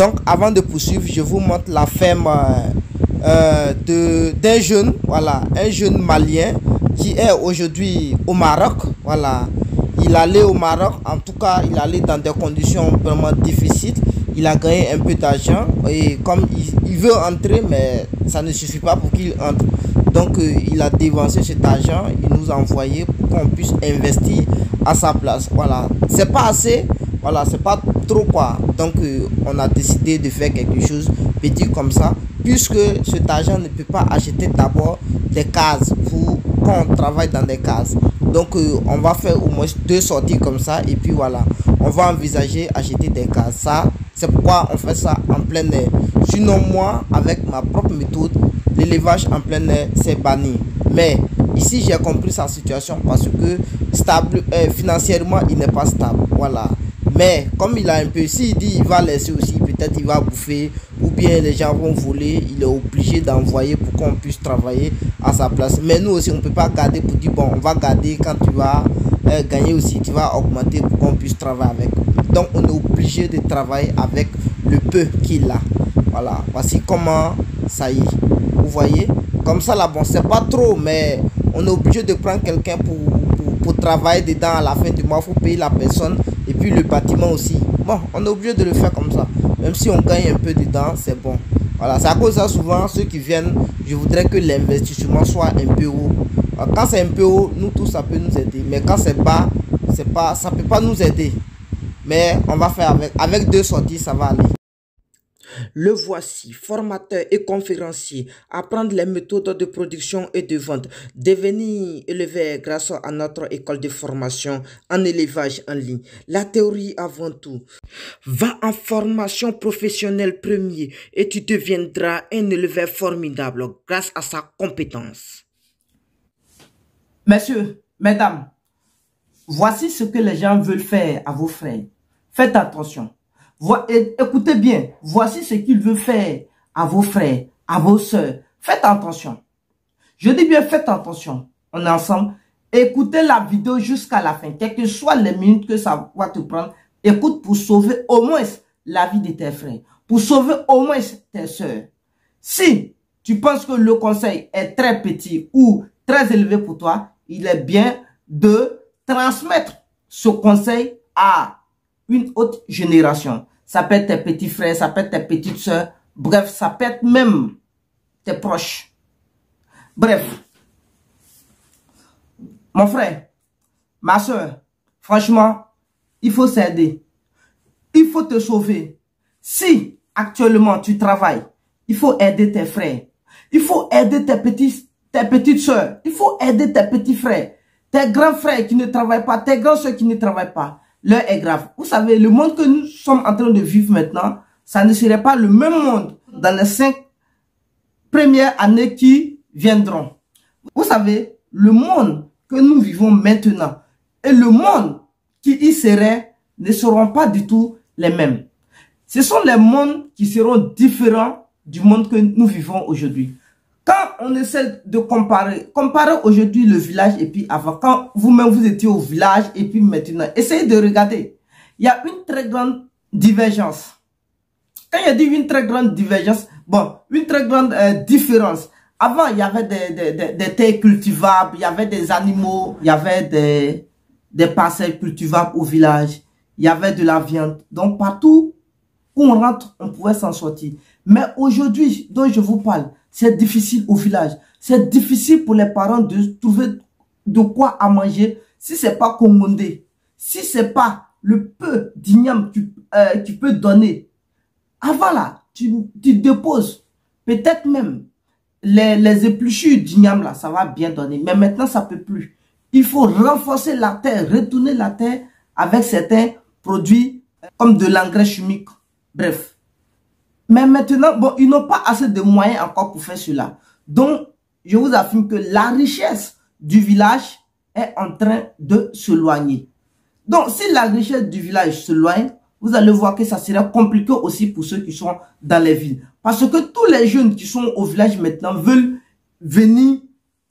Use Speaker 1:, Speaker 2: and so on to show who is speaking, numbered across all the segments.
Speaker 1: Donc avant de poursuivre, je vous montre la ferme d'un jeune, voilà, un jeune malien qui est aujourd'hui au Maroc. Voilà, il allait au Maroc, en tout cas il allait dans des conditions vraiment difficiles. Il a gagné un peu d'argent et comme il veut entrer, mais ça ne suffit pas pour qu'il entre. Donc il a dépensé cet argent, il nous a envoyé pour qu'on puisse investir à sa place. Voilà, c'est pas assez, voilà, c'est pas trop quoi. Donc on a décidé de faire quelque chose petit comme ça, puisque cet argent ne peut pas acheter d'abord des cases pour qu'on travaille dans des cases. Donc on va faire au moins 2 sorties comme ça et puis voilà, on va envisager acheter des cases. Ça, c'est pourquoi on fait ça en plein air. Sinon moi, avec ma propre méthode, l'élevage en plein air c'est banni. Mais ici j'ai compris sa situation parce que stable, financièrement il n'est pas stable. Voilà. Mais comme il a un peu, s'il dit il va laisser aussi, peut-être il va bouffer ou bien les gens vont voler, il est obligé d'envoyer pour qu'on puisse travailler à sa place. Mais nous aussi on ne peut pas garder pour dire bon on va garder quand tu vas gagner aussi, tu vas augmenter pour qu'on puisse travailler avec. Donc on est obligé de travailler avec le peu qu'il a. Voilà, voici comment ça y est. Vous voyez, comme ça là, bon c'est pas trop, mais on est obligé de prendre quelqu'un pour travailler dedans. À la fin du mois, il faut payer la personne et puis le bâtiment aussi. Bon, on est obligé de le faire comme ça. Même si on gagne un peu dedans, c'est bon. Voilà, c'est à cause de ça souvent ceux qui viennent, je voudrais que l'investissement soit un peu haut. Alors, quand c'est un peu haut, nous tous ça peut nous aider. Mais quand c'est bas, ça peut pas nous aider. Mais on va faire avec 2 sorties, ça va aller. Le voici, formateur et conférencier, apprendre les méthodes de production et de vente, devenir éleveur grâce à notre école de formation en élevage en ligne. La théorie avant tout. Va en formation professionnelle premier et tu deviendras un éleveur formidable grâce à sa compétence.
Speaker 2: Messieurs, mesdames, voici ce que les gens veulent faire à vos frères. Faites attention. Écoutez bien, voici ce qu'il veut faire à vos frères, à vos soeurs. Faites attention. Je dis bien faites attention. On est ensemble. Écoutez la vidéo jusqu'à la fin. Quelles que soient les minutes que ça va te prendre, écoute pour sauver au moins la vie de tes frères. Pour sauver au moins tes soeurs. Si tu penses que le conseil est très petit ou très élevé pour toi, il est bien de transmettre ce conseil à une autre génération. Ça peut être tes petits frères, ça peut être tes petites soeurs. Bref, ça peut être même tes proches. Bref. Mon frère, ma soeur, franchement, il faut s'aider. Il faut te sauver. Si actuellement tu travailles, il faut aider tes frères. Il faut aider tes petites soeurs. Il faut aider tes petits frères. Tes grands frères qui ne travaillent pas, tes grands soeurs qui ne travaillent pas. L'heure est grave. Vous savez, le monde que nous sommes en train de vivre maintenant, ça ne serait pas le même monde dans les 5 premières années qui viendront. Vous savez, le monde que nous vivons maintenant et le monde qui y serait ne seront pas du tout les mêmes. Ce sont les mondes qui seront différents du monde que nous vivons aujourd'hui. Quand on essaie de comparer aujourd'hui le village et puis avant, quand vous-même vous étiez au village et puis maintenant, essayez de regarder. Il y a une très grande divergence. Quand il y a dit une très grande divergence, bon, une très grande différence. Avant, il y avait des terres cultivables, il y avait des animaux, il y avait des parcelles cultivables au village, il y avait de la viande. Donc partout où on rentre, on pouvait s'en sortir. Mais aujourd'hui, dont je vous parle, c'est difficile au village. C'est difficile pour les parents de trouver de quoi à manger si c'est pas commandé. Si c'est pas le peu d'igname que tu peux donner. Avant là, tu déposes peut-être même les épluchures d'igname là, ça va bien donner. Mais maintenant, ça peut plus. Il faut renforcer la terre, retourner la terre avec certains produits comme de l'engrais chimique. Bref. Mais maintenant, bon, ils n'ont pas assez de moyens encore pour faire cela. Donc, je vous affirme que la richesse du village est en train de s'éloigner. Donc, si la richesse du village s'éloigne, vous allez voir que ça sera compliqué aussi pour ceux qui sont dans les villes. Parce que tous les jeunes qui sont au village maintenant veulent venir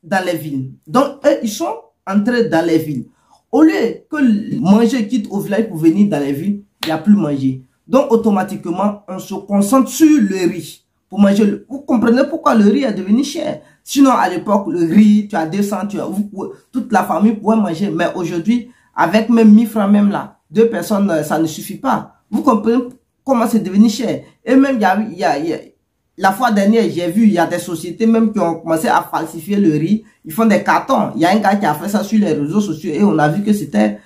Speaker 2: dans les villes. Donc, eux, ils sont entrés dans les villes. Au lieu que manger quitte au village pour venir dans les villes, il n'y a plus manger. Donc, automatiquement, on se concentre sur le riz. Pour manger, vous comprenez pourquoi le riz est devenu cher. Sinon, à l'époque, le riz, tu as 200, toute la famille pouvait manger. Mais aujourd'hui, avec même 1000 francs même là, 2 personnes, ça ne suffit pas. Vous comprenez comment c'est devenu cher. Et même, la fois dernière, j'ai vu, il y a des sociétés même qui ont commencé à falsifier le riz. Ils font des cartons. Il y a un gars qui a fait ça sur les réseaux sociaux et on a vu que c'était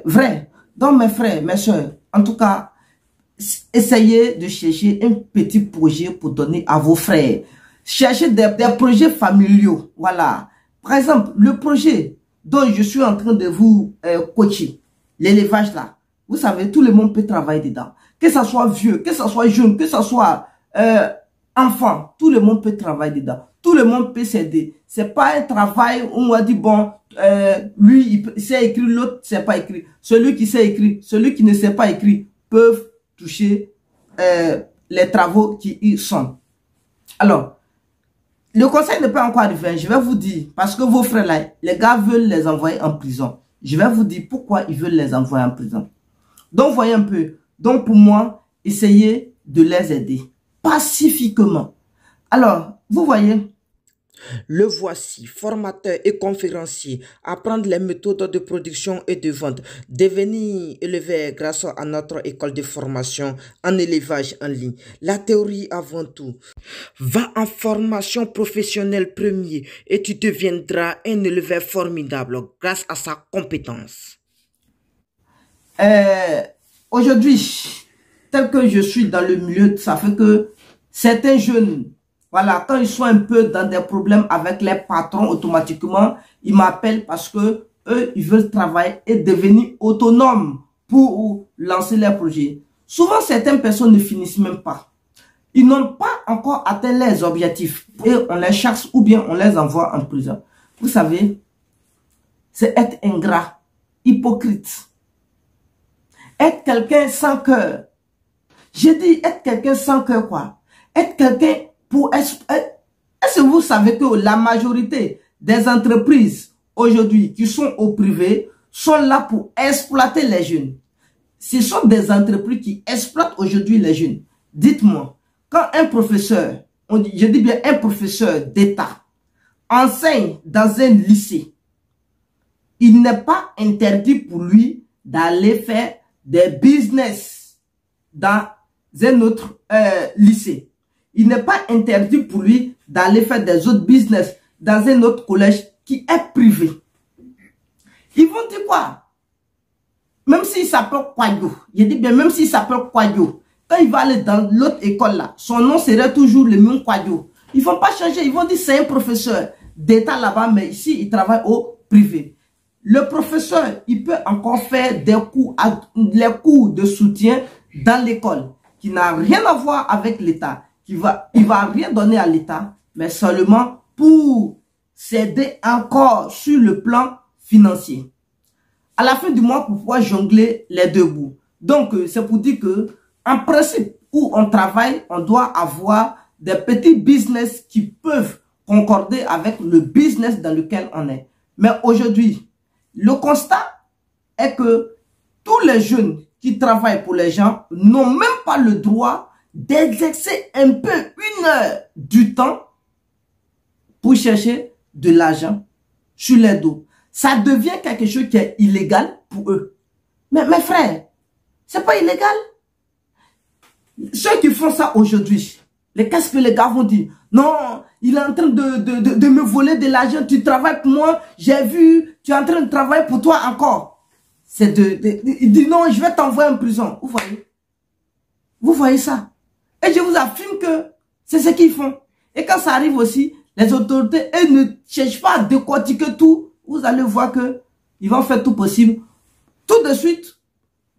Speaker 2: vrai. Donc, mes frères, mes soeurs, en tout cas, essayez de chercher un petit projet pour donner à vos frères. Cherchez des projets familiaux. Voilà. Par exemple, le projet dont je suis en train de vous coacher, l'élevage là, vous savez, tout le monde peut travailler dedans. Que ça soit vieux, que ça soit jeune, que ça soit enfant, tout le monde peut travailler dedans. Tout le monde peut s'aider. C'est pas un travail où on va dire, bon, lui, il sait écrire, l'autre ne sait pas écrire. Celui qui sait écrire, celui qui ne sait pas écrire, peuvent toucher les travaux qui y sont. Alors, le conseil n'est pas encore arrivé. Je vais vous dire, parce que vos frères là, les gars veulent les envoyer en prison. Je vais vous dire pourquoi ils veulent les envoyer en prison. Donc, voyez un peu. Donc, pour moi, essayez de les aider pacifiquement. Alors, vous voyez.
Speaker 1: Le voici, formateur et conférencier, apprendre les méthodes de production et de vente, devenir éleveur grâce à notre école de formation en élevage en ligne. La théorie avant tout. Va en formation professionnelle premier et tu deviendras un éleveur formidable grâce à sa compétence.
Speaker 2: Aujourd'hui, tel que je suis dans le milieu, ça fait que certains jeunes, voilà, quand ils sont un peu dans des problèmes avec les patrons, automatiquement, ils m'appellent parce que eux, ils veulent travailler et devenir autonomes pour lancer leurs projets. Souvent, certaines personnes ne finissent même pas. Ils n'ont pas encore atteint leurs objectifs et on les chasse ou bien on les envoie en prison. Vous savez, c'est être ingrat, hypocrite. Être quelqu'un sans cœur. J'ai dit être quelqu'un sans cœur quoi. Être quelqu'un est-ce que vous savez que la majorité des entreprises aujourd'hui qui sont au privé sont là pour exploiter les jeunes? Ce sont des entreprises qui exploitent aujourd'hui les jeunes. Dites-moi, quand un professeur, je dis bien un professeur d'État, enseigne dans un lycée, il n'est pas interdit pour lui d'aller faire des business dans un autre lycée. Il n'est pas interdit pour lui d'aller faire des autres business dans un autre collège qui est privé. Ils vont dire quoi? Même s'il s'appelle Kwayo, je dis bien même s'il s'appelle Kwayo, quand il va aller dans l'autre école là, son nom serait toujours le même Kwayo. Ils ne vont pas changer, ils vont dire c'est un professeur d'État là-bas, mais ici il travaille au privé. Le professeur, il peut encore faire des cours, les cours de soutien dans l'école, qui n'a rien à voir avec l'État. Il va rien donner à l'État, mais seulement pour s'aider encore sur le plan financier. À la fin du mois, pour pouvoir jongler les deux bouts. Donc, c'est pour dire que, en principe, où on travaille, on doit avoir des petits business qui peuvent concorder avec le business dans lequel on est. Mais aujourd'hui, le constat est que tous les jeunes qui travaillent pour les gens n'ont même pas le droit d'exercer un peu 1 heure du temps pour chercher de l'argent sur les dos. Ça devient quelque chose qui est illégal pour eux. Mais mes frères, c'est pas illégal. Ceux qui font ça aujourd'hui, qu'est-ce que les gars vont dire? Non, il est en train de me voler de l'argent, tu travailles pour moi, j'ai vu, tu es en train de travailler pour toi encore. C'est il dit non, je vais t'envoyer en prison. Vous voyez? Vous voyez ça? Et je vous affirme que c'est ce qu'ils font. Et quand ça arrive aussi, les autorités, elles ne cherchent pas à décortiquer tout. Vous allez voir que ils vont faire tout possible, tout de suite,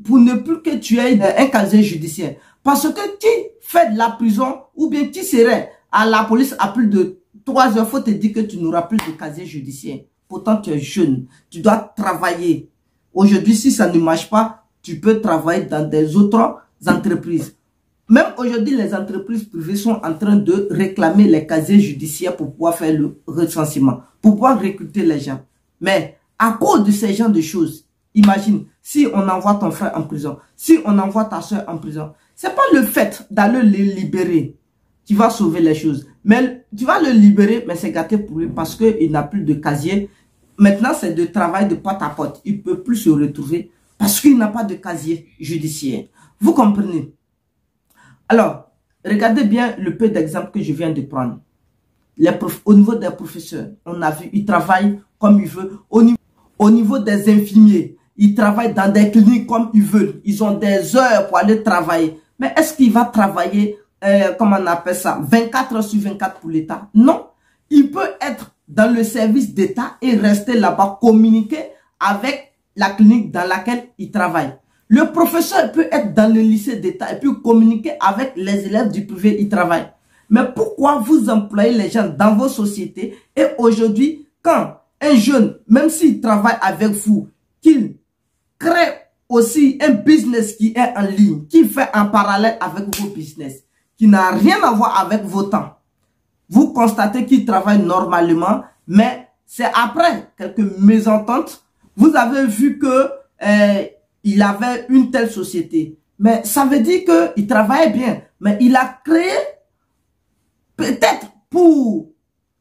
Speaker 2: pour ne plus que tu aies un casier judiciaire. Parce que qui fait de la prison, ou bien qui serait à la police à plus de 3 heures, faut te dire que tu n'auras plus de casier judiciaire. Pourtant, tu es jeune, tu dois travailler. Aujourd'hui, si ça ne marche pas, tu peux travailler dans des autres entreprises. Même aujourd'hui, les entreprises privées sont en train de réclamer les casiers judiciaires pour pouvoir faire le recensement, pour pouvoir recruter les gens. Mais à cause de ces genres de choses, imagine, si on envoie ton frère en prison, si on envoie ta soeur en prison, c'est pas le fait d'aller les libérer qui va sauver les choses. Mais tu vas le libérer, mais c'est gâté pour lui parce qu'il n'a plus de casier. Maintenant, c'est de travail de porte à porte. Il ne peut plus se retrouver parce qu'il n'a pas de casier judiciaire. Vous comprenez? Alors, regardez bien le peu d'exemples que je viens de prendre. Au niveau des professeurs, on a vu, ils travaillent comme ils veulent. Au niveau des infirmiers, ils travaillent dans des cliniques comme ils veulent. Ils ont des heures pour aller travailler. Mais est-ce qu'il va travailler, comment on appelle ça, 24 heures sur 24 pour l'État? Non. Il peut être dans le service d'État et rester là-bas, communiquer avec la clinique dans laquelle il travaille. Le professeur peut être dans le lycée d'État et puis communiquer avec les élèves du privé, il travaille. Mais pourquoi vous employez les gens dans vos sociétés et aujourd'hui, quand un jeune, même s'il travaille avec vous, qu'il crée aussi un business qui est en ligne, qui fait en parallèle avec vos business, qui n'a rien à voir avec vos temps, vous constatez qu'il travaille normalement, mais c'est après quelques mésententes, vous avez vu que il avait une telle société. Mais ça veut dire qu'il travaille bien, mais il a créé peut-être pour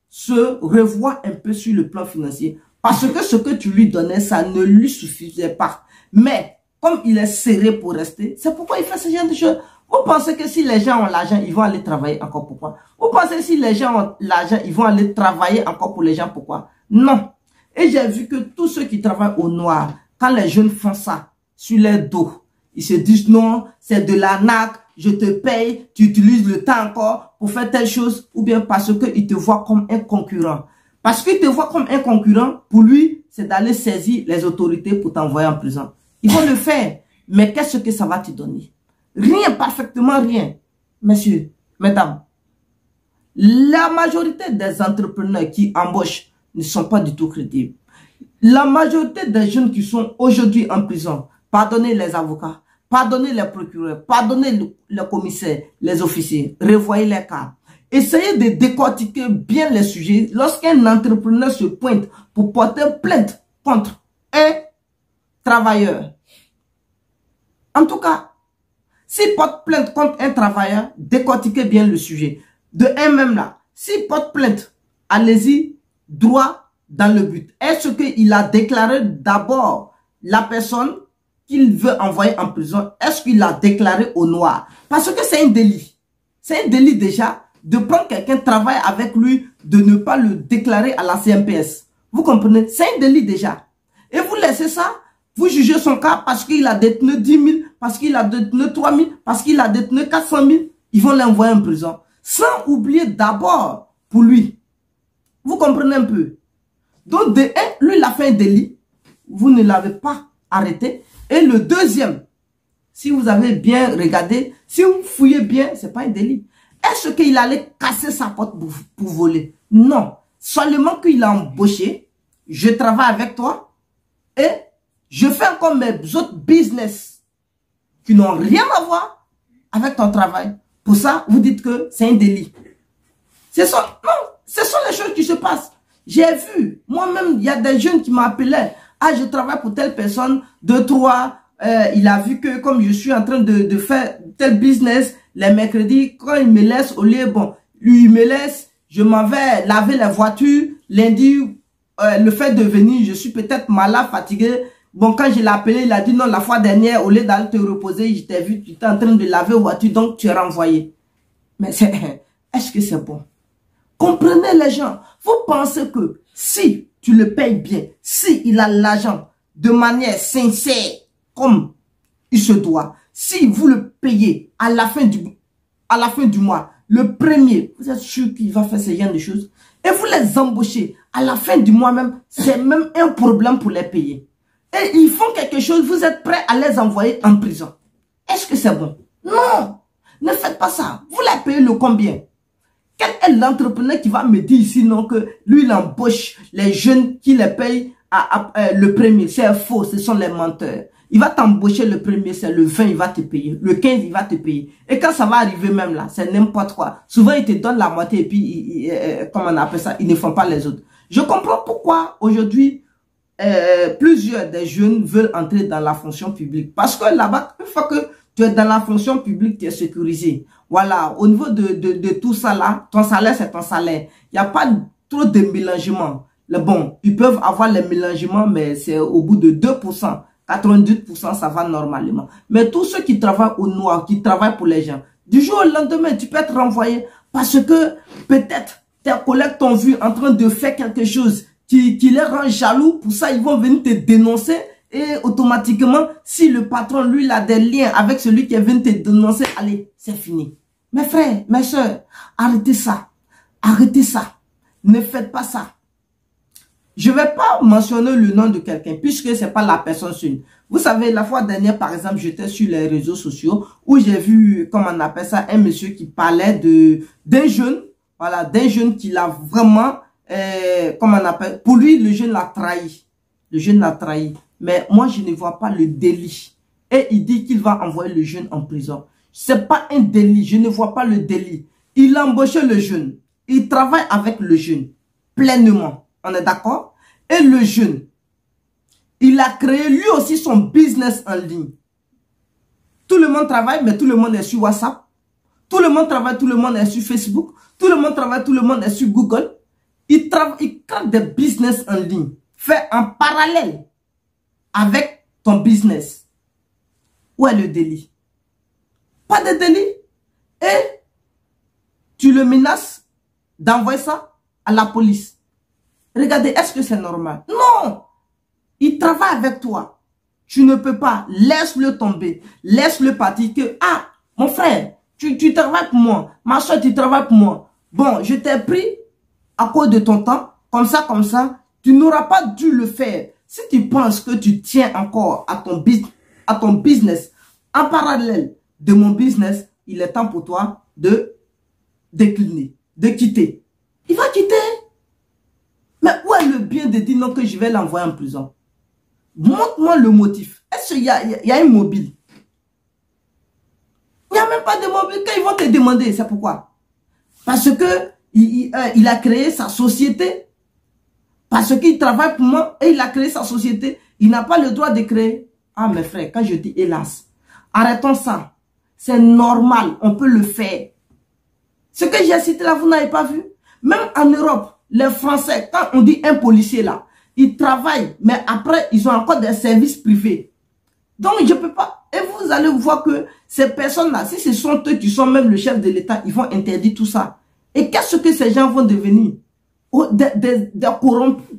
Speaker 2: se revoir un peu sur le plan financier. Parce que ce que tu lui donnais, ça ne lui suffisait pas. Mais comme il est serré pour rester, c'est pourquoi il fait ce genre de choses. Vous pensez que si les gens ont l'argent, ils vont aller travailler encore pourquoi? Vous pensez que si les gens ont l'argent, ils vont aller travailler encore pour les gens pourquoi? Non. Et j'ai vu que tous ceux qui travaillent au noir, quand les jeunes font ça sur leur dos, ils se disent non, c'est de l'arnaque, je te paye, tu utilises le temps encore pour faire telle chose, ou bien parce qu'ils te voient comme un concurrent. Parce qu'il te voit comme un concurrent, pour lui, c'est d'aller saisir les autorités pour t'envoyer en prison. Ils vont le faire, mais qu'est-ce que ça va te donner? Rien, parfaitement rien. Messieurs, mesdames, la majorité des entrepreneurs qui embauchent ne sont pas du tout crédibles. La majorité des jeunes qui sont aujourd'hui en prison, pardonnez les avocats, pardonnez les procureurs, pardonnez les commissaires, les officiers, revoyez les cas. Essayez de décortiquer bien les sujets lorsqu'un entrepreneur se pointe pour porter plainte contre un travailleur. En tout cas, s'il porte plainte contre un travailleur, décortiquez bien le sujet. De un même là, s'il porte plainte, allez-y droit dans le but. Est-ce qu'il a déclaré d'abord la personne qu'il veut envoyer en prison? Est-ce qu'il a déclaré au noir? Parce que c'est un délit. C'est un délit déjà de prendre quelqu'un travailler avec lui, de ne pas le déclarer à la CNPS. Vous comprenez? C'est un délit déjà. Et vous laissez ça, vous jugez son cas parce qu'il a détenu 10 000, parce qu'il a détenu 3 000, parce qu'il a détenu 400 000. Ils vont l'envoyer en prison. Sans oublier d'abord pour lui. Vous comprenez un peu? Donc, de un, lui, il a fait un délit. Vous ne l'avez pas arrêté. Et le deuxième, si vous avez bien regardé, si vous fouillez bien, ce n'est pas un délit. Est-ce qu'il allait casser sa porte pour voler? Non. Seulement qu'il a embauché, je travaille avec toi et je fais encore mes autres business qui n'ont rien à voir avec ton travail. Pour ça, vous dites que c'est un délit. Non, ce sont les choses qui se passent. J'ai vu, moi-même, il y a des jeunes qui m'appelaient. Ah, je travaille pour telle personne, 2, 3. Il a vu que comme je suis en train de faire tel business, les mercredis, quand il me laisse au lieu, bon, lui, il me laisse, je m'en vais laver la voiture. Lundi, le fait de venir, je suis peut-être malade, fatigué. Bon, quand je l'ai appelé, il a dit non, la fois dernière, au lieu d'aller te reposer, je t'ai vu, tu étais en train de laver la voiture, donc tu es renvoyé. Mais est-ce que c'est bon? Comprenez les gens. Vous pensez que si tu le payes bien, si il a l'argent de manière sincère, comme il se doit, si vous le payez à la fin du mois, le premier, vous êtes sûr qu'il va faire ce genre de choses? Et vous les embauchez à la fin du mois même, c'est même un problème pour les payer. Et ils font quelque chose, vous êtes prêts à les envoyer en prison. Est-ce que c'est bon? Non, ne faites pas ça. Vous les payez le combien? Quel est l'entrepreneur qui va me dire ici non que lui il embauche les jeunes qui les payent le premier? C'est faux, ce sont les menteurs. Il va t'embaucher le premier, c'est le 20, il va te payer. Le 15, il va te payer. Et quand ça va arriver même là, c'est n'importe quoi. Souvent, il te donne la moitié et puis, comment on appelle ça, ils ne font pas les autres. Je comprends pourquoi aujourd'hui, plusieurs des jeunes veulent entrer dans la fonction publique. Parce que là-bas, une fois que tu es dans la fonction publique, tu es sécurisé. Voilà, au niveau de tout ça là, ton salaire, c'est ton salaire. Il n'y a pas trop de mélangement. Bon, ils peuvent avoir les mélangements, mais c'est au bout de 2%. 98%, ça va normalement. Mais tous ceux qui travaillent au noir, qui travaillent pour les gens, du jour au lendemain, tu peux être renvoyé parce que peut-être tes collègues t'ont vu en train de faire quelque chose qui les rend jaloux. Pour ça, ils vont venir te dénoncer et automatiquement, si le patron, lui, il a des liens avec celui qui est venu te dénoncer, allez, c'est fini. Mes frères, mes soeurs, arrêtez ça. Arrêtez ça. Ne faites pas ça. Je ne vais pas mentionner le nom de quelqu'un puisque ce n'est pas la personne seule. Vous savez, la fois dernière, par exemple, j'étais sur les réseaux sociaux où j'ai vu, comment on appelle ça, un monsieur qui parlait d'un jeune, voilà, d'un jeune qui l'a vraiment, comment on appelle, pour lui, le jeune l'a trahi. Le jeune l'a trahi. Mais moi, je ne vois pas le délit. Et il dit qu'il va envoyer le jeune en prison. Ce n'est pas un délit, je ne vois pas le délit. Il a embauché le jeune. Il travaille avec le jeune pleinement. On est d'accord? Et le jeune, il a créé lui aussi son business en ligne. Tout le monde travaille, mais tout le monde est sur WhatsApp. Tout le monde travaille, tout le monde est sur Facebook. Tout le monde travaille, tout le monde est sur Google. Il crée des business en ligne. Fait en parallèle avec ton business. Où est le délit? Pas de délit. Et tu le menaces d'envoyer ça à la police. Regardez, est-ce que c'est normal? Non! Il travaille avec toi. Tu ne peux pas. Laisse-le tomber. Laisse-le partir que, ah, mon frère, tu travailles pour moi. Ma soeur, tu travailles pour moi. Bon, je t'ai pris à cause de ton temps. Comme ça. Tu n'auras pas dû le faire. Si tu penses que tu tiens encore à ton business, en parallèle de mon business, il est temps pour toi de décliner, de quitter. Il va quitter. Mais où est le bien de dire non que je vais l'envoyer en prison? Montre-moi le motif. Est-ce qu'il y a un mobile? Il n'y a même pas de mobile. Quand ils vont te demander, c'est pourquoi? Parce que il a créé sa société. Parce qu'il travaille pour moi et il a créé sa société. Il n'a pas le droit de créer. Ah mes frères, quand je dis hélas, arrêtons ça. C'est normal, on peut le faire. Ce que j'ai cité là, vous n'avez pas vu? Même en Europe, les Français, quand on dit un policier là, ils travaillent, mais après, ils ont encore des services privés. Donc, je ne peux pas. Et vous allez voir que ces personnes-là, si ce sont eux qui sont même le chef de l'État, ils vont interdire tout ça. Et qu'est-ce que ces gens vont devenir? Des corrompus.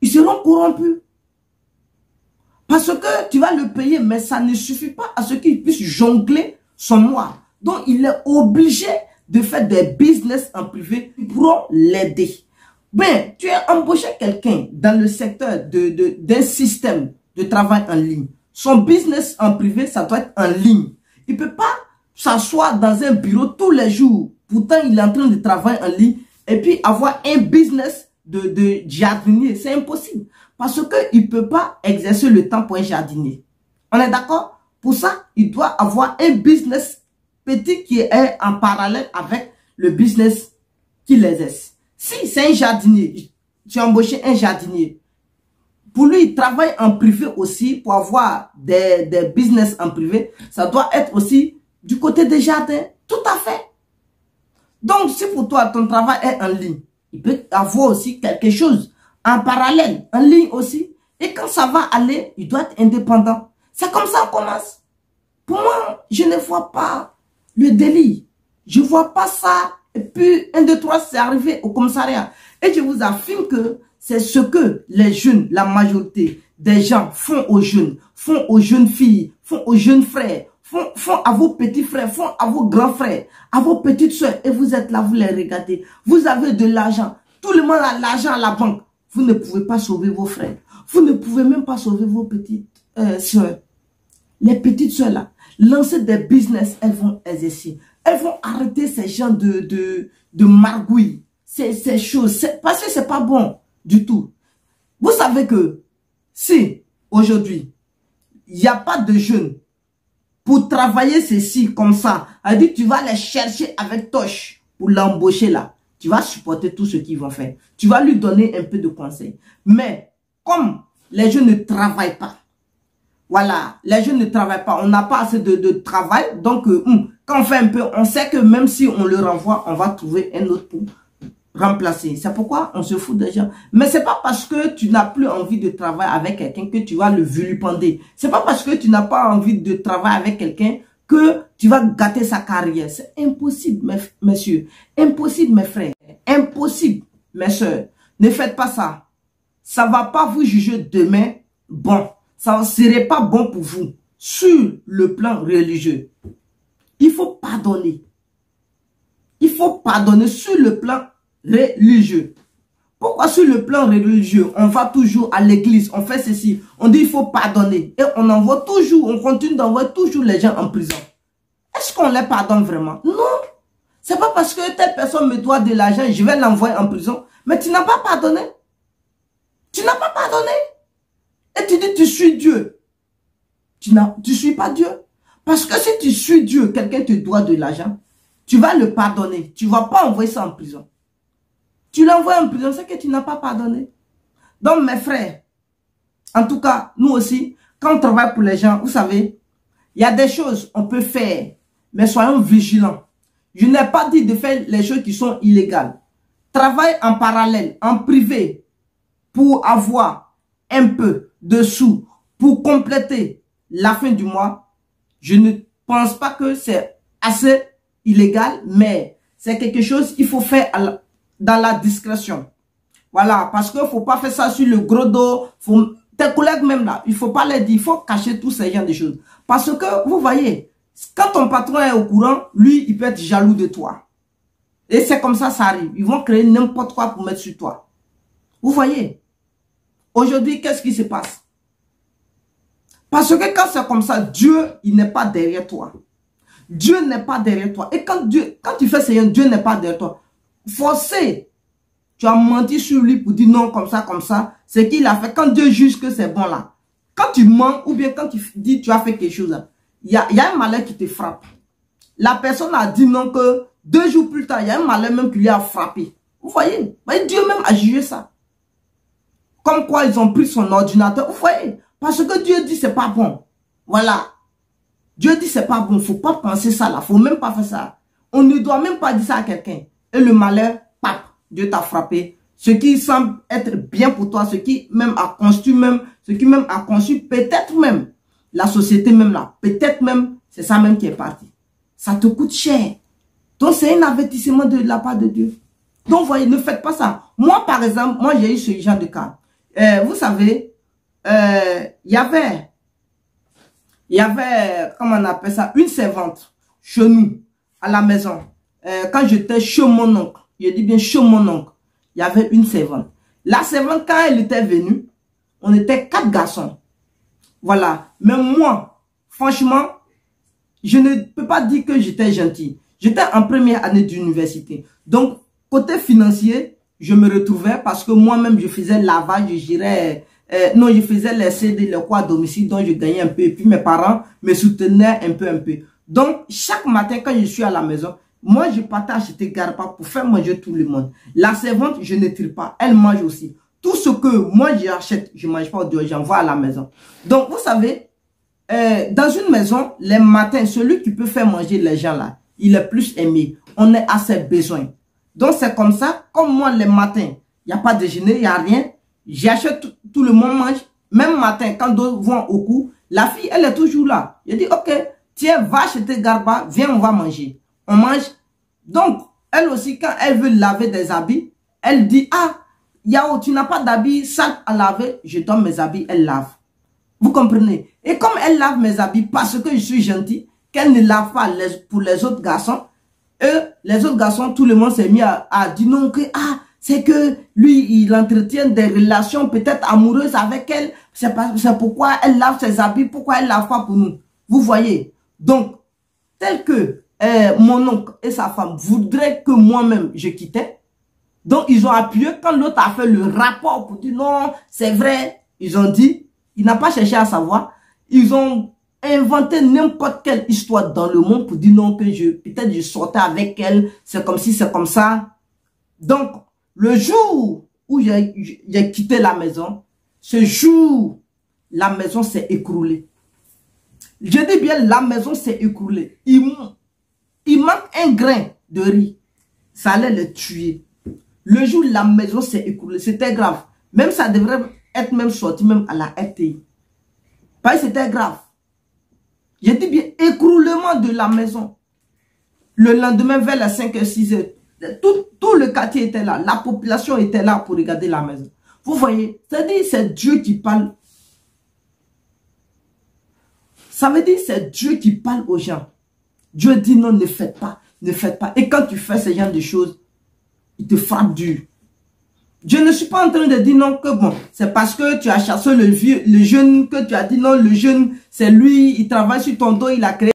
Speaker 2: Ils seront corrompus. Parce que tu vas le payer, mais ça ne suffit pas à ce qu'il puisse jongler son noir. Donc, il est obligé de faire des business en privé pour l'aider. Ben, tu as embauché quelqu'un dans le secteur d'un système de travail en ligne. Son business en privé, ça doit être en ligne. Il ne peut pas s'asseoir dans un bureau tous les jours. Pourtant, il est en train de travailler en ligne et puis avoir un business de jardinier. C'est impossible. Parce qu'il ne peut pas exercer le temps pour un jardinier. On est d'accord? Pour ça, il doit avoir un business petit qui est en parallèle avec le business qu'il exerce. Si c'est un jardinier, tu as embauché un jardinier. Pour lui, il travaille en privé aussi pour avoir des business en privé. Ça doit être aussi du côté des jardins. Tout à fait. Donc, si pour toi, ton travail est en ligne, il peut avoir aussi quelque chose en parallèle, en ligne aussi. Et quand ça va aller, il doit être indépendant. C'est comme ça qu'on commence. Pour moi, je ne vois pas le délit. Je ne vois pas ça. Et puis, 1, 2, 3, c'est arrivé au commissariat. Et je vous affirme que c'est ce que les jeunes, la majorité des gens font aux jeunes filles, font aux jeunes frères, font à vos petits frères, font à vos grands frères, à vos petites soeurs. Et vous êtes là, vous les regardez. Vous avez de l'argent. Tout le monde a l'argent à la banque. Vous ne pouvez pas sauver vos frères. Vous ne pouvez même pas sauver vos petites soeurs. Les petites soeurs là, lancer des business, elles vont exercer. Elles vont arrêter ces gens de margouilles. Ces choses. Parce que c'est pas bon du tout. Vous savez que si aujourd'hui, il n'y a pas de jeunes pour travailler ceci comme ça, elle dit tu vas les chercher avec Toche pour l'embaucher là. Tu vas supporter tout ce qu'ils vont faire. Tu vas lui donner un peu de conseils. Mais comme les jeunes ne travaillent pas, voilà, les jeunes ne travaillent pas, on n'a pas assez de travail, donc quand on fait un peu, on sait que même si on le renvoie, on va trouver un autre pour remplacer. C'est pourquoi on se fout des gens. Mais c'est pas parce que tu n'as plus envie de travailler avec quelqu'un que tu vas le vilipender. C'est pas parce que tu n'as pas envie de travailler avec quelqu'un que tu vas gâter sa carrière. C'est impossible, messieurs. Impossible, mes frères. Impossible, mes soeurs. Ne faites pas ça. Ça va pas vous juger demain. Bon, ça ne serait pas bon pour vous sur le plan religieux. Il faut pardonner. Il faut pardonner sur le plan religieux. Pourquoi sur le plan religieux, on va toujours à l'église, on fait ceci, on dit il faut pardonner et on envoie toujours, on continue d'envoyer toujours les gens en prison. Est-ce qu'on les pardonne vraiment? Non. C'est pas parce que telle personne me doit de l'argent, je vais l'envoyer en prison. Mais tu n'as pas pardonné. Tu n'as pas pardonné. Et tu dis tu suis Dieu. Tu suis pas Dieu. Parce que si tu suis Dieu, quelqu'un te doit de l'argent, tu vas le pardonner. Tu ne vas pas envoyer ça en prison. Tu l'envoies en prison, c'est que tu n'as pas pardonné. Donc mes frères, en tout cas, nous aussi, quand on travaille pour les gens, vous savez, il y a des choses qu'on peut faire, mais soyons vigilants. Je n'ai pas dit de faire les choses qui sont illégales. Travaille en parallèle, en privé, pour avoir un peu de sous, pour compléter la fin du mois. Je ne pense pas que c'est assez illégal, mais c'est quelque chose qu'il faut faire dans la discrétion. Voilà, parce qu'il ne faut pas faire ça sur le gros dos. Tes collègues même là, il ne faut pas les dire, il faut cacher tous ces genres de choses. Parce que, vous voyez, quand ton patron est au courant, lui, il peut être jaloux de toi. Et c'est comme ça arrive. Ils vont créer n'importe quoi pour mettre sur toi. Vous voyez, aujourd'hui, qu'est-ce qui se passe? Parce que quand c'est comme ça, Dieu, il n'est pas derrière toi. Dieu n'est pas derrière toi. Et quand tu fais ça, Dieu n'est pas derrière toi. Forcé, tu as menti sur lui pour dire non, comme ça, c'est qu'il a fait. Quand Dieu juge que c'est bon là, quand tu mens ou bien quand tu dis tu as fait quelque chose, il y a un malheur qui te frappe. La personne a dit non que 2 jours plus tard, il y a un malheur même qui lui a frappé. Vous voyez, Dieu même a jugé ça. Comme quoi ils ont pris son ordinateur, vous voyez, parce que Dieu dit c'est pas bon. Voilà. Dieu dit c'est pas bon, il ne faut pas penser ça là, il ne faut même pas faire ça. On ne doit même pas dire ça à quelqu'un. Et le malheur, pap, Dieu t'a frappé. Ce qui semble être bien pour toi, ce qui même a conçu peut-être même la société même là, peut-être même, c'est ça même qui est parti. Ça te coûte cher. Donc c'est un avertissement de la part de Dieu. Donc voyez, ne faites pas ça. Moi par exemple, j'ai eu ce genre de cas. Vous savez, il y avait, comment on appelle ça, une servante chez nous, à la maison. Quand j'étais chez mon oncle, je dis bien chez mon oncle, il y avait une servante. La servante, quand elle était venue, on était 4 garçons. Voilà. Mais moi, franchement, je ne peux pas dire que j'étais gentil. J'étais en première année d'université. Donc, côté financier, je me retrouvais parce que moi-même, je faisais lavage, je faisais les CD, les quoi à domicile, donc je gagnais un peu. Et puis mes parents me soutenaient un peu. Donc, chaque matin, quand je suis à la maison, moi, je partais acheter garba pour faire manger tout le monde. La servante, je ne tire pas. Elle mange aussi. Tout ce que moi, j'achète, je ne mange pas au dehors, j'envoie à la maison. Donc, vous savez, dans une maison, les matins, celui qui peut faire manger les gens là, il est plus aimé. On est à ses besoins. Donc, c'est comme ça. Comme moi, les matins, il n'y a pas de déjeuner, il n'y a rien. J'achète, tout le monde mange. Même matin, quand d'autres vont au cours, la fille, elle est toujours là. Je dis, ok, tiens, va acheter garba, viens, on va manger. On mange. Donc, elle aussi, quand elle veut laver des habits, elle dit, ah, Yao, tu n'as pas d'habits sales à laver, je donne mes habits, elle lave. Vous comprenez? Et comme elle lave mes habits parce que je suis gentil, qu'elle ne lave pas pour les autres garçons, les autres garçons, tout le monde s'est mis à dire non, que c'est que lui, il entretient des relations peut-être amoureuses avec elle. C'est pourquoi elle lave ses habits, pourquoi elle ne lave pas pour nous. Vous voyez? Donc, tel que mon oncle et sa femme voudraient que moi-même je quittais, donc ils ont appuyé quand l'autre a fait le rapport pour dire non, c'est vrai. Ils ont dit, il n'a pas cherché à savoir, ils ont inventé n'importe quelle histoire dans le monde pour dire non, que peut-être je sortais avec elle, c'est comme si, c'est comme ça. Donc, le jour où j'ai quitté la maison, Ce jour, la maison s'est écroulée. Je dis bien, la maison s'est écroulée. Il manque un grain de riz. Ça allait le tuer. Le jour où la maison s'est écroulée, c'était grave. Même ça devrait être même sorti même à la RTI. Parce que c'était grave. Je dis bien, écroulement de la maison. Le lendemain, vers les 5h, 6h, tout le quartier était là. La population était là pour regarder la maison. Vous voyez, c'est-à-dire c'est Dieu qui parle. Ça veut dire c'est Dieu qui parle aux gens. Dieu dit non, ne faites pas, ne faites pas. Et quand tu fais ce genre de choses, il te frappe dur. Je ne suis pas en train de dire non que bon, c'est parce que tu as chassé le jeune que tu as dit non, le jeune, c'est lui, il travaille sur ton dos, il a créé.